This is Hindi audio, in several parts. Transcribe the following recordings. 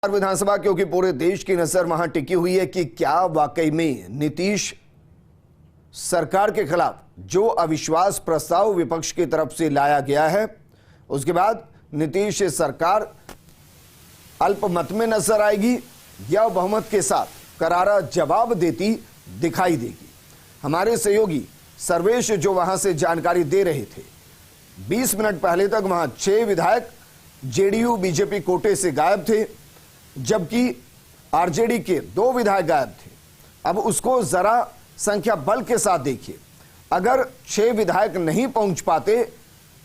विधानसभा, क्योंकि पूरे देश की नजर वहां टिकी हुई है कि क्या वाकई में नीतीश सरकार के खिलाफ जो अविश्वास प्रस्ताव विपक्ष की तरफ से लाया गया है, उसके बाद नीतीश सरकार अल्पमत में नजर आएगी या बहुमत के साथ करारा जवाब देती दिखाई देगी। हमारे सहयोगी सर्वेश जो वहां से जानकारी दे रहे थे, 20 मिनट पहले तक वहां 6 विधायक जेडीयू बीजेपी कोटे से गायब थे, जबकि आरजेडी के 2 विधायक गायब थे। अब उसको जरा संख्या बल के साथ देखिए, अगर 6 विधायक नहीं पहुंच पाते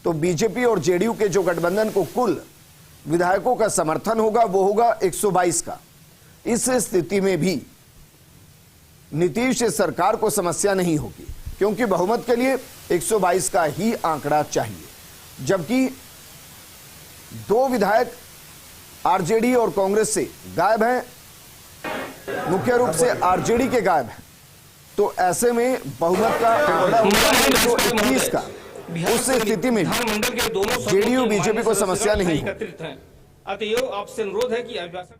तो बीजेपी और जेडीयू के जो गठबंधन को कुल विधायकों का समर्थन होगा वो होगा 122 का। इस स्थिति में भी नीतीश सरकार को समस्या नहीं होगी, क्योंकि बहुमत के लिए 122 का ही आंकड़ा चाहिए, जबकि 2 विधायक आरजेडी और कांग्रेस से गायब हैं, मुख्य रूप से आरजेडी के गायब हैं। तो ऐसे में बहुमत का आंकड़ा 121 का, उस स्थिति में जेडीयू बीजेपी को समस्या नहीं है। अतएव आपसे अनुरोध है कि अभिभाषण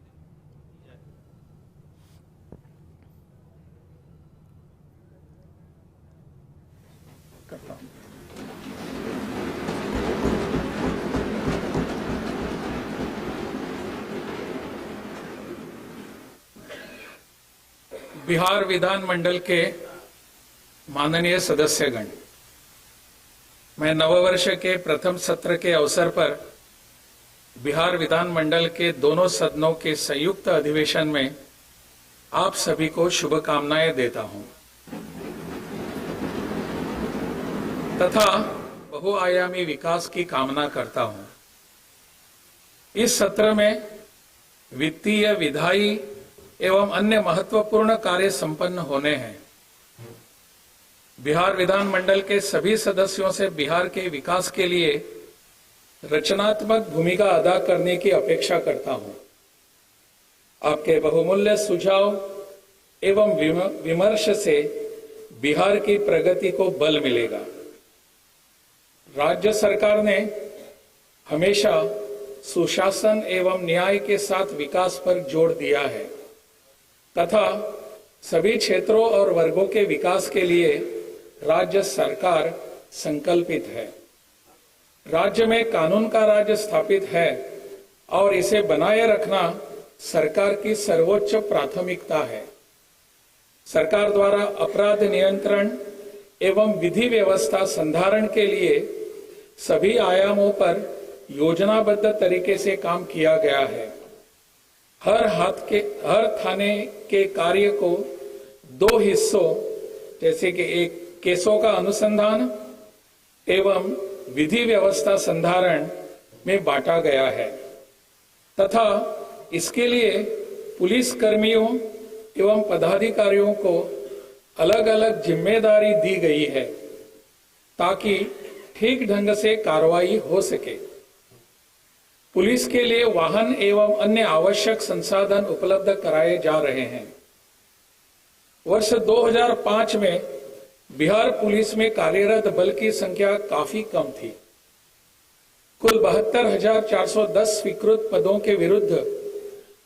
बिहार विधानमंडल के माननीय सदस्यगण, मैं नववर्ष के प्रथम सत्र के अवसर पर बिहार विधानमंडल के दोनों सदनों के संयुक्त अधिवेशन में आप सभी को शुभकामनाएं देता हूं तथा बहुआयामी विकास की कामना करता हूं। इस सत्र में वित्तीय, विधायी एवं अन्य महत्वपूर्ण कार्य संपन्न होने हैं। बिहार विधानमंडल के सभी सदस्यों से बिहार के विकास के लिए रचनात्मक भूमिका अदा करने की अपेक्षा करता हूं। आपके बहुमूल्य सुझाव एवं विमर्श से बिहार की प्रगति को बल मिलेगा। राज्य सरकार ने हमेशा सुशासन एवं न्याय के साथ विकास पर जोर दिया है तथा सभी क्षेत्रों और वर्गों के विकास के लिए राज्य सरकार संकल्पित है। राज्य में कानून का राज स्थापित है और इसे बनाए रखना सरकार की सर्वोच्च प्राथमिकता है। सरकार द्वारा अपराध नियंत्रण एवं विधि व्यवस्था संधारण के लिए सभी आयामों पर योजनाबद्ध तरीके से काम किया गया है। हर थाने के कार्य को 2 हिस्सों जैसे कि एक केसों का अनुसंधान एवं विधि व्यवस्था संधारण में बांटा गया है तथा इसके लिए पुलिस कर्मियों एवं पदाधिकारियों को अलग अलग जिम्मेदारी दी गई है ताकि ठीक ढंग से कार्रवाई हो सके। पुलिस के लिए वाहन एवं अन्य आवश्यक संसाधन उपलब्ध कराए जा रहे हैं। वर्ष 2005 में बिहार पुलिस में कार्यरत बल की संख्या काफी कम थी। कुल 72,410 स्वीकृत पदों के विरुद्ध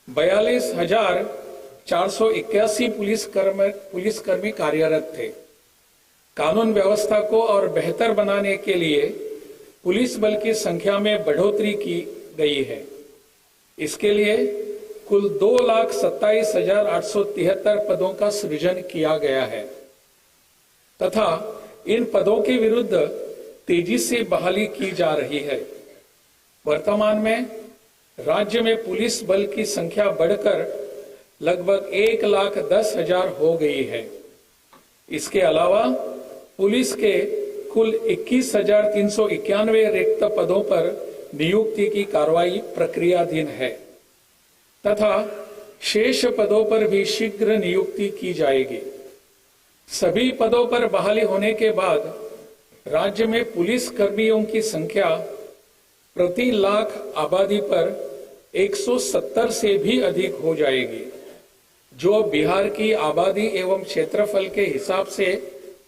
42,481 पुलिसकर्मी कार्यरत थे। कानून व्यवस्था को और बेहतर बनाने के लिए पुलिस बल की संख्या में बढ़ोतरी की गई है। इसके लिए कुल 2,27,873 पदों का सृजन किया गया है तथा इन पदों के विरुद्ध तेजी से बहाली की जा रही है। वर्तमान में राज्य में पुलिस बल की संख्या बढ़कर लगभग 1,10,000 हो गई है। इसके अलावा पुलिस के कुल 21,391 रिक्त पदों पर नियुक्ति की कार्रवाई प्रक्रियाधीन है तथा शेष पदों पर भी शीघ्र नियुक्ति की जाएगी। सभी पदों पर बहाली होने के बाद राज्य में पुलिस कर्मियों की संख्या प्रति लाख आबादी पर 170 से भी अधिक हो जाएगी, जो बिहार की आबादी एवं क्षेत्रफल के हिसाब से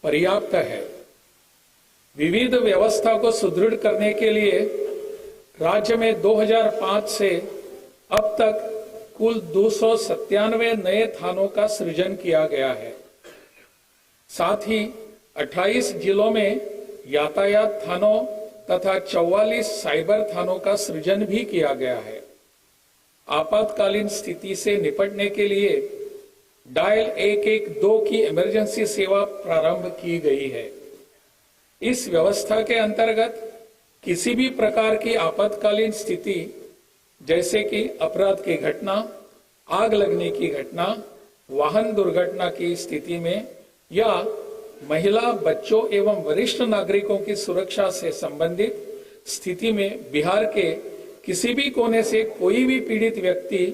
पर्याप्त है। विविध व्यवस्था को सुदृढ़ करने के लिए राज्य में 2005 से अब तक कुल 297 नए थानों का सृजन किया गया है। साथ ही 28 जिलों में यातायात थानों तथा 44 साइबर थानों का सृजन भी किया गया है। आपातकालीन स्थिति से निपटने के लिए डायल 112 की इमरजेंसी सेवा प्रारंभ की गई है। इस व्यवस्था के अंतर्गत किसी भी प्रकार की आपातकालीन स्थिति जैसे कि अपराध की घटना, आग लगने की घटना, वाहन दुर्घटना की स्थिति में या महिला, बच्चों एवं वरिष्ठ नागरिकों की सुरक्षा से संबंधित स्थिति में बिहार के किसी भी कोने से कोई भी पीड़ित व्यक्ति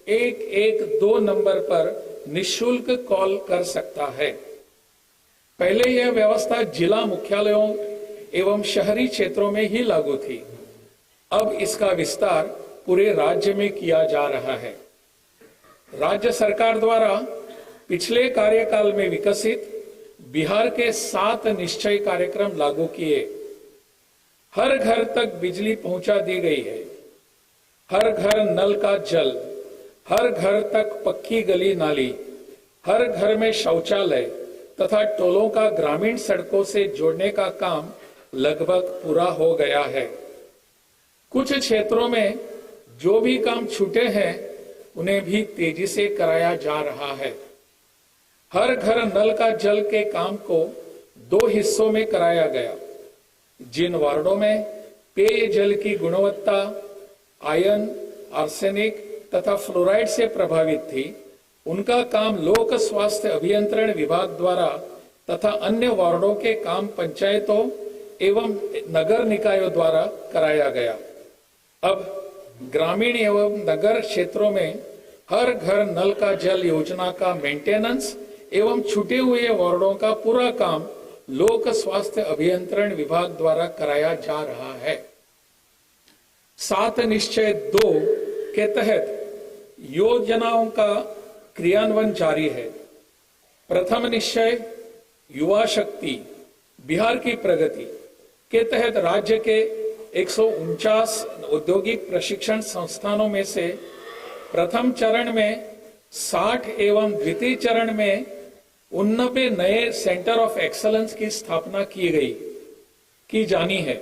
112 नंबर पर निःशुल्क कॉल कर सकता है। पहले यह व्यवस्था जिला मुख्यालयों एवं शहरी क्षेत्रों में ही लागू थी। अब इसका विस्तार पूरे राज्य में किया जा रहा है। राज्य सरकार द्वारा पिछले कार्यकाल में विकसित बिहार के 7 निश्चय कार्यक्रम लागू किए। हर घर तक बिजली पहुंचा दी गई है। हर घर नल का जल, हर घर तक पक्की गली नाली, हर घर में शौचालय तथा टोलों का ग्रामीण सड़कों से जोड़ने का काम लगभग पूरा हो गया है। कुछ क्षेत्रों में जो भी काम छूटे हैं उन्हें भी तेजी से कराया जा रहा है। हर घर नल का जल के काम को 2 हिस्सों में कराया गया। जिन वार्डों में पेयजल की गुणवत्ता आयरन, आर्सेनिक तथा फ्लोराइड से प्रभावित थी, उनका काम लोक स्वास्थ्य अभियंत्रण विभाग द्वारा तथा अन्य वार्डों के काम पंचायतों एवं नगर निकायों द्वारा कराया गया। अब ग्रामीण एवं नगर क्षेत्रों में हर घर नल का जल योजना का मेंटेनेंस एवं छूटे हुए वार्डों का पूरा काम लोक स्वास्थ्य अभियंत्रण विभाग द्वारा कराया जा रहा है। 7 निश्चय 2 के तहत योजनाओं का क्रियान्वयन जारी है। प्रथम निश्चय युवा शक्ति बिहार की प्रगति के तहत राज्य के 149 औद्योगिक प्रशिक्षण संस्थानों में से प्रथम चरण में 60 एवं द्वितीय चरण में 89 नए सेंटर ऑफ एक्सलेंस की स्थापना की जानी है,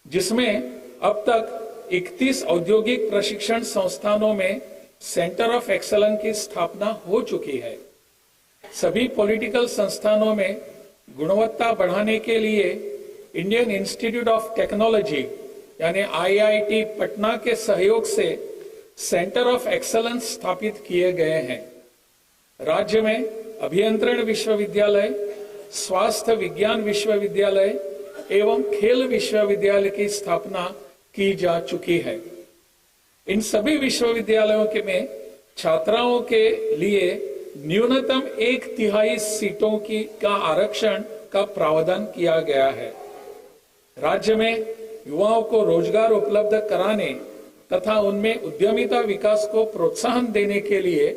जिसमें अब तक 31 औद्योगिक प्रशिक्षण संस्थानों में सेंटर ऑफ एक्सलेंस की स्थापना हो चुकी है। सभी पॉलिटिकल संस्थानों में गुणवत्ता बढ़ाने के लिए इंडियन इंस्टीट्यूट ऑफ टेक्नोलॉजी यानी IIT पटना के सहयोग से सेंटर ऑफ एक्सलेंस स्थापित किए गए हैं। राज्य में अभियंत्रण विश्वविद्यालय, स्वास्थ्य विज्ञान विश्वविद्यालय एवं खेल विश्वविद्यालय की स्थापना की जा चुकी है। इन सभी विश्वविद्यालयों के में छात्राओं के लिए न्यूनतम 1/3 सीटों का आरक्षण का प्रावधान किया गया है। राज्य में युवाओं को रोजगार उपलब्ध कराने तथा उनमें उद्यमिता विकास को प्रोत्साहन देने के लिए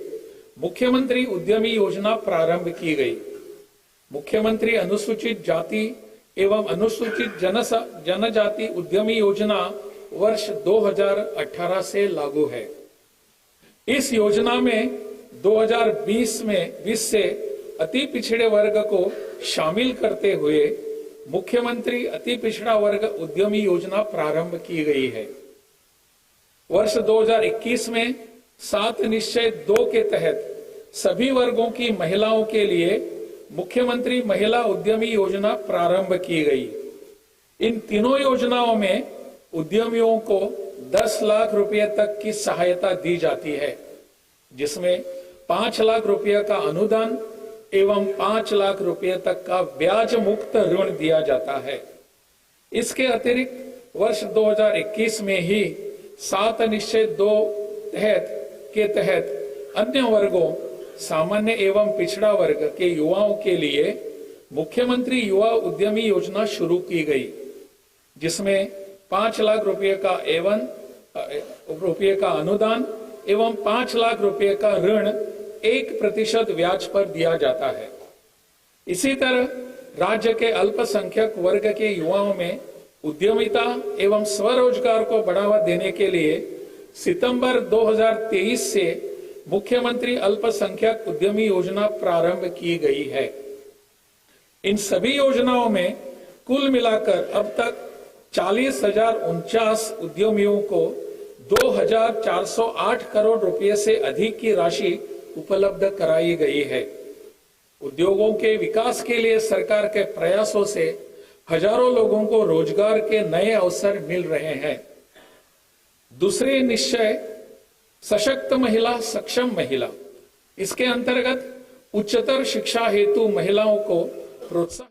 मुख्यमंत्री उद्यमी योजना प्रारंभ की गई। मुख्यमंत्री अनुसूचित जाति एवं अनुसूचित जनजाति उद्यमी योजना वर्ष 2018 से लागू है। इस योजना में 2020 से अति पिछड़े वर्ग को शामिल करते हुए मुख्यमंत्री अति पिछड़ा वर्ग उद्यमी योजना प्रारंभ की गई है। वर्ष 2021 में 7 निश्चय 2 के तहत सभी वर्गों की महिलाओं के लिए मुख्यमंत्री महिला उद्यमी योजना प्रारंभ की गई। इन तीनों योजनाओं में उद्यमियों को 10 लाख रुपए तक की सहायता दी जाती है, जिसमें 5 लाख रुपए का अनुदान एवं 5 लाख रुपए तक का ब्याज मुक्त ऋण दिया जाता है। इसके अतिरिक्त वर्ष 2021 में ही 7 निश्चय 2 के तहत अन्य वर्गों, सामान्य एवं पिछड़ा वर्ग के युवाओं के लिए मुख्यमंत्री युवा उद्यमी योजना शुरू की गई, जिसमें 5 लाख रुपए का अनुदान एवं 5 लाख रुपए का ऋण 1% ब्याज पर दिया जाता है। इसी तरह राज्य के अल्पसंख्यक वर्ग के युवाओं में उद्यमिता एवं स्वरोजगार को बढ़ावा देने के लिए सितंबर 2023 से मुख्यमंत्री अल्पसंख्यक उद्यमी योजना प्रारंभ की गई है। इन सभी योजनाओं में कुल मिलाकर अब तक 40,049 उद्यमियों को 2,408 करोड़ रुपए से अधिक की राशि उपलब्ध कराई गई है। उद्योगों के विकास के लिए सरकार के प्रयासों से हजारों लोगों को रोजगार के नए अवसर मिल रहे हैं। दूसरे निश्चय सशक्त महिला, सक्षम महिला, इसके अंतर्गत उच्चतर शिक्षा हेतु महिलाओं को प्रोत्साहन